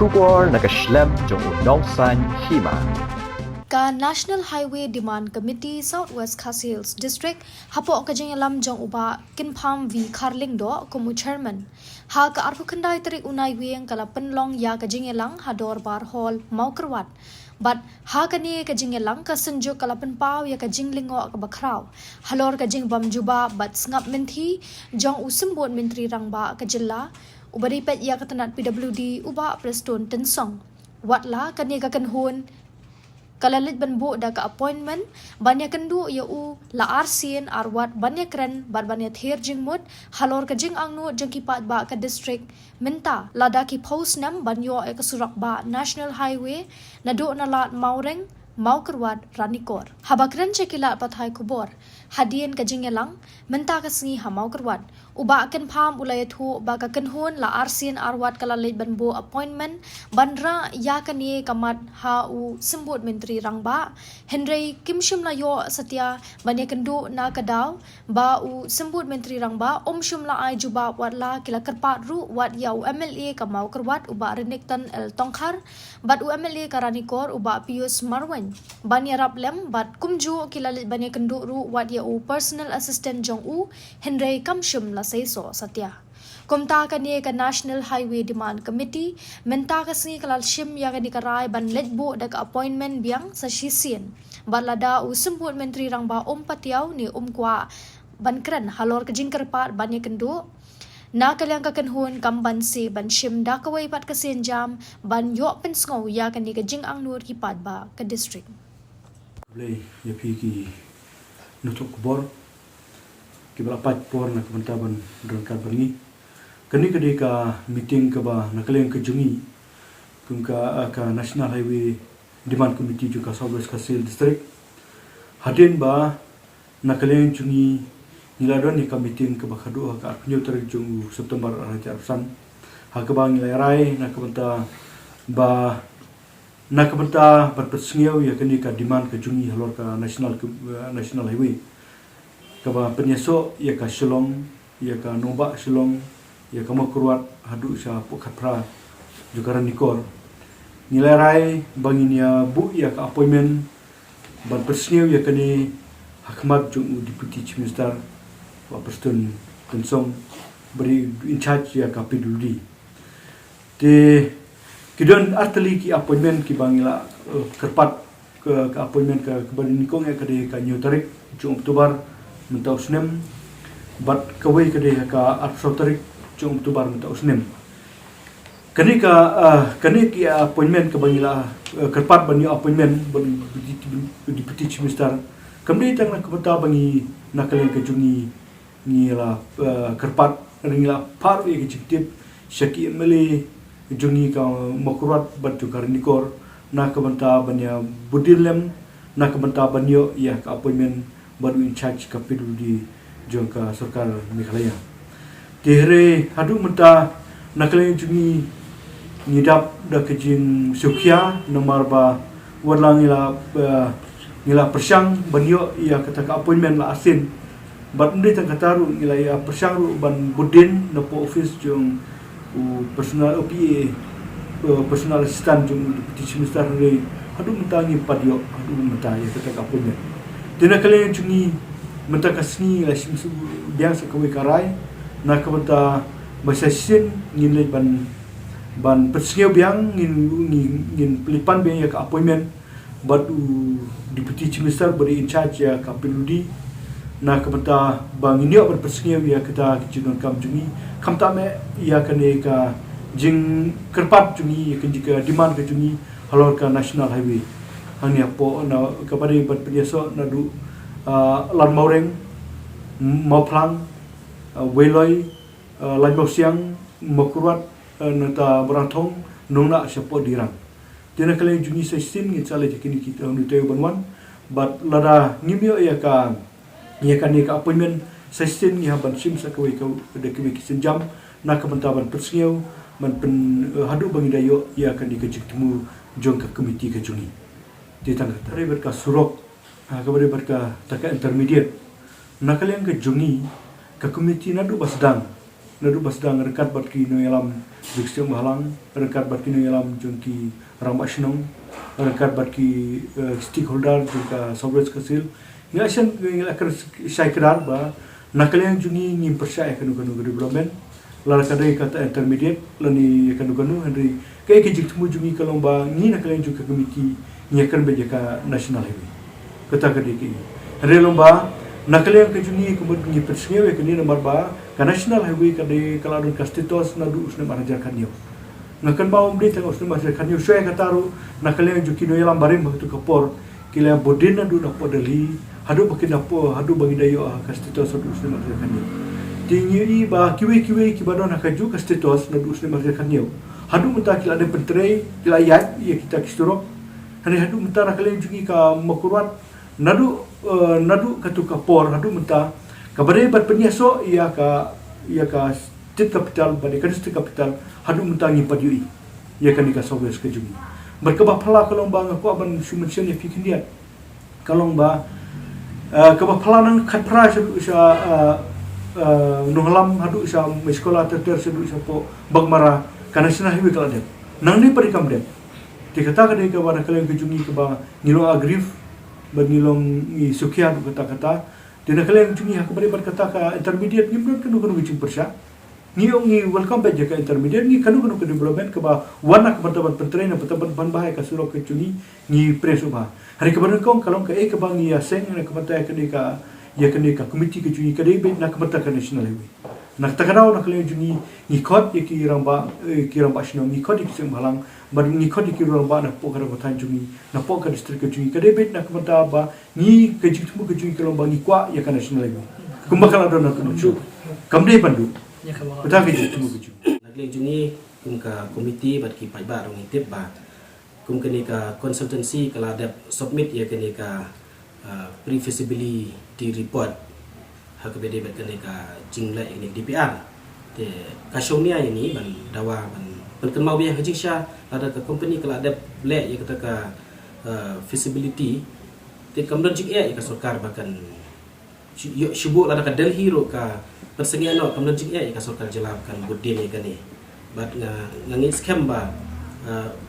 Shubor nakaslem jong unongsan hima. Ka National Highway Demand Committee Southwest Khasi Hills District hapo kajing alam jong uba kinpham vi Kharling do kumu chairman ha ka arpu khandai tarik unai weng kala penlong ya kajing elang hador bar hall mau kerwat but ha kani kajing elang ka senjuk kala penpau ya kajing lingo ka bakraw halor kajing bam juba but ngap menthi jong usembot menteri rangba ka jilla ubari pet ya katanat PWD uba Preston Tensong watla kani ka kanhun kalalit banbu da ka appointment banya kendu ya u la arsin arwat banya kren bar banya ther jingmut halor ka jing angnu jengki pat ba ka district minta lada ki post nam banyo e ka surak ba national highway na do na lat maureng mau kerwat ranikor habakran chekila pathai kubor hadien ka jingelang minta ka singi ha mau kerwat uba akan pham ulai thu ba ka kanhun la arsin arwat kala leit banbo appointment bandra ya kani kamat ha u sembut menteri rangba Henry Kimshim la yo satya banya kendu na kadaw ba u sembut menteri rangba shum la ai juba watla kila kerpat ru wat ya u MLA ka mau kerwat uba Renekton El Tongkhar bat u MLA karanikor uba Pius Marwan banya raplem bat kumju kila leit banya kendu ru wat ya u personal assistant jong u Henry Kimshim la seiso satya kumta kani ka National Highway Demand Committee menta ka singi kalal shim ya kani karai ban letbo dak appointment biang sa shisien balada u sembut menteri rangba patiaw ni kwa ban kren halor ka jingkerpat ban kendu na kalyang ka kanhun kamban si ban shim da kawai pat ka senjam ban yo pensngo ya kani ka jing ang nur ki pat ba ka district Boleh ya pergi nutuk kubor kibalapat por na kebantaban derangkat bani kani kedeka meeting ke ba nakaleng ke jungi kumka ka National Highway Demand Committee juga Southwest Khasi Hills District hadin ba nakaleng jungi niladon ni ka meeting ke ba kadua ka arpunyo tarik jung September raja arsan ha ke ba ngilai na kebanta ba na kebanta berpersengau ya kani ka demand ke jungi halor ka National Highway kaba penyesok ya ka Shillong ya ka Nobak Shillong ya ka Makurwat hadu sya Pukapra juga Ranikor nilai rai banginya bu ya ka appointment ban persniu ya kani hakmat jung deputy chief minister wa Preston Tensong beri in charge ya ka PWD te kidon arteli ki appointment ki bangila kerpat ke appointment ke Banikong ya ka New Tarik jung Oktober mentau senem bat kawai kade ka arsotarik jong tubar mentau senem kani ki appointment ke bangila kerpat banyo appointment di peti minister kami tang nak beta bangi nakale ke jungi ngila kerpat ngila par ye jitip syaki mele jungi ka makurat bat Karnikor na kabanta banya budilem na kabanta banyo ya ka appointment baru in charge ka PWD jongka Sarkar Meghalaya. Tehre hadu menta nakale jungi ngidap da kejing Sukhya nomor ba warlang ngila persang banyo ia kata ka appointment la asin bat ndi tang kataru ngila ia persang ban budin no po office jong personal OPA personal assistant jong deputy minister re hadu menta ngi padio hadu menta ia kata ka appointment dina kalian jungi menta kasni la simsu biasa kawai karai na kabanta masasin ngin ban persngeu biang ngin pelipan biang ya ka appointment batu deputy chief minister beri in charge ya ka PWD na kabanta bang inyo ban persngeu ya kita kijinon kam jungi kamta me ya kane ka jing kerpat jungi ka demand ka jungi halor ka National Highway hanya po na kabari bat penyeso na du lan maureng mauplang weloi lan siang makurat nata berantong nona siapa dirang dina kali jungi sistem ngi chale kini kita nu teu banwan bat lada ngimyo ya ka ni ka appointment sistem ngi haban sim sakawai ka de kemi kisenjam na kementawan persngeu man pen hadu bangidayo ya kan dikejik temu jong ka komiti ka jungi ditang tare berka surok kepada berka taka intermediate nakalian ke jungi ke komiti nadu basdang nadu basdang rekat bat ki no yalam jukse mahalang rekat bat ki no yalam jungki ramashnong rekat bat ki stakeholder jungka Southwest Kasil ni asan akar syaikedar ba nakalian jungi ni percaya kanu development lala kadai kata intermediate lani kanu Henry kay kijik temu jungi kalomba ni nakalian juga komiti ni akan berjaka national highway kata kadai ki Henry lomba nakalian kejungi kemudian ni persengawe kini nomor ba ka national highway kadai kaladun kastitos nadu usne manajar kanyo ngakan baum di tengok usne manajar kanyo syai kataru nakalian juki no yalam barim begitu kapor kila bodin nadu dapo dali hadu bakin dapo hadu bagi dayo kastitos nadu usne manajar kanyo tinggi ba kiwe kibado nakaju kastitos nadu usne manajar kanyo hadu mentah kila ada pentrei kila yat ya kita kisturok hadu mentah nakalian juki ka makurat nadu katu kapor hadu mentah kabare bat penyaso ia ka state capital bade kan state capital hadu mentah ni padui ia kan ka Southwest kejungi berkebah phala kalomba ngaku aban sumension ya fikin dia kalomba kebah phala nang khatpra sa nuhalam hadu sa sekolah terter sedu sa po bagmara kana sina hiwi kala dia nang ni parikam dia dikata ka dia wana kalian kejungi ke ba nilo agrif banilong ni sukia kata-kata dina kalian cungi hak bari berkata ka intermediate ni berkat kanu kicing persya ni welcome back ka intermediate ni kanu ke development ke ba wana ke bantaban pentrain bantaban ban bahai ka surok ke cungi ni presuba hari ke kong kalong ke ke bang ya seng na ke bantai ke ka ya ke komiti ke cungi ke debate na ke bantai ka national highway nak takarau nak kalian cungi ni kod ya ki ramba sino ni kod ki sembalang bar ni kod ki ramba na po ka tan cungi na po ka district ke cungi ke debate na ke bantai ba ni ke jitu ke cungi kalong bang ni kwa ya ka national highway kumbakala do na kuno kamdei pandu betul ke jitu ke cungi nagle jungi kum ka komiti bat ki pai ba rong tip ba kum kene ka consultancy kala ada submit ya kene ka pre-feasibility report hak bede bat kene ka jingla ini DPR te kasonia ini ban dawa ban kenmau biang hajing sha ada ka company kala ada ble ya kata ka feasibility te kamdan jik ya ka sarkar bahkan syubuk ada ka Delhi ro ka persengian no kamdan jik ya ka sarkar jelapkan budin ya kane bat ngangi scam ba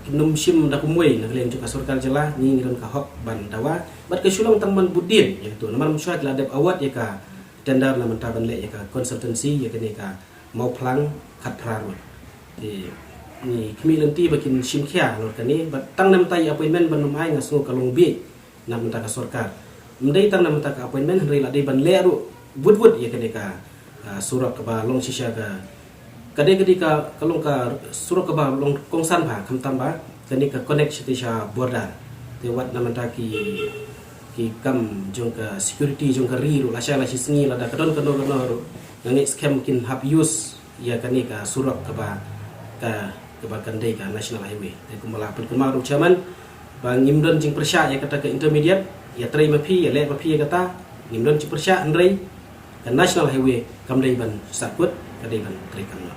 kinum sim da kumoi na kalian juga sarkar jelah ni ngiran ka hok ban dawa bat ka sulang tangman budin ya tu namar musya kala ada awat ya ka tender na mentaban le ya ka consultancy ya kene ka mau plang khat pran di ni kami lenti bakin sim khia lor kani bat tang nam tai appointment ban mai ngaso kalong bi na menta ka sarkar mendai tang nam ta ka appointment ri la dei ban le ru wud ya kene ka surat ka ba long sisha ka kade ka kalong ka surat ka ba long kongsan ba kam tamba kani ka connect sha border te wat na menta ki kam jong ka security jong ka riru la sha la singi la da kadon ro ngangi scam mungkin hab use ya kani ka surat ka ba kandai ka national highway te kumala pun kemaru chairman bang ngimdon jing persya ya kata ke intermediate ya trai mapi ya le mapi ya kata ngimdon jing persya andrei ka national highway kamdai ban sakut kadai ban trai kamno